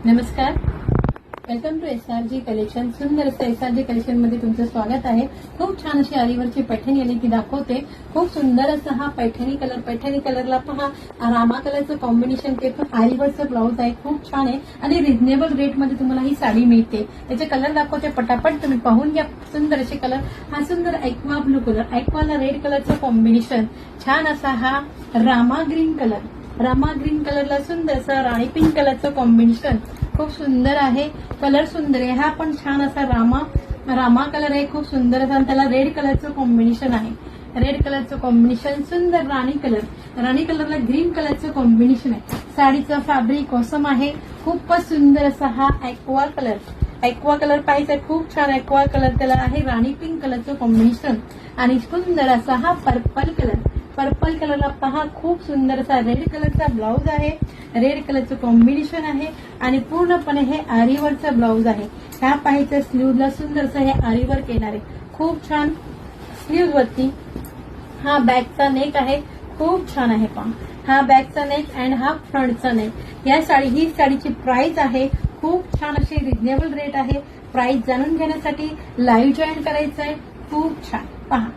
नमस्कार, welcome to SRG collection. सुंदर असं SRG कलेक्शन मध्ये तुमचं स्वागत आहे. खूप छान अशी आरीवरची पैठणी आली की दाखवते. खूप सुंदर असा हा पैठणी कलरला पहा, रामा कलरचं कॉम्बिनेशन ते पण आरीवरचं ब्लाऊज आहे. खूप छान आहे आणि रिझनेबल रेट मध्ये तुम्हाला ही साडी मिळते. त्याचे कलर दाखवते, पटापट तुम्ही पाहून घ्या. सुंदर असे कलर, हा सुंदर ॲक्वा ब्लू कलर, ॲक्वाला रेड कलरचं कॉम्बिनेशन, छान असा हा रामा ग्रीन कलरला सुंदर असं राणी पिंक कलरचं कॉम्बिनेशन, खूप सुंदर आहे. कलर सुंदर आहे. हा पण छान असा रामा कलर आहे, खूप सुंदर असा. त्याला रेड कलरचं कॉम्बिनेशन आहे. रेड कलरचं कॉम्बिनेशन, सुंदर राणी कलरला ग्रीन कलरचं कॉम्बिनेशन आहे. साडीचं फॅब्रिक ऑसम आहे. खूपच सुंदर असा हा ॲक्वा कलर पाहिजे, खूप छान ॲक्वा कलर त्याला आहे. राणी पिंक कलरचं कॉम्बिनेशन आणि सुंदर असा हा पर्पल कलरला पहा, खूप सुंदर असा रेड कलरचा ब्लाऊज आहे. रेड कलरचं कॉम्बिनेशन आहे आणि पूर्णपणे हे आरीवरचं ब्लाऊज आहे. ह्या पाहायचं स्लीवला सुंदर असं हे आरीवर्क येणार आहे. खूप छान स्लीव वरती हा बॅकचा नेक आहे, खूप छान आहे. पहा, हा बॅकचा नेक अँड हा फ्रंटचा नेक. ही साडीची प्राइस आहे. खूप छान अशी रिझनेबल रेट आहे. प्राइस जाणून घेण्यासाठी लाईव्ह जॉईन करायचं आहे. खूप छान पहा.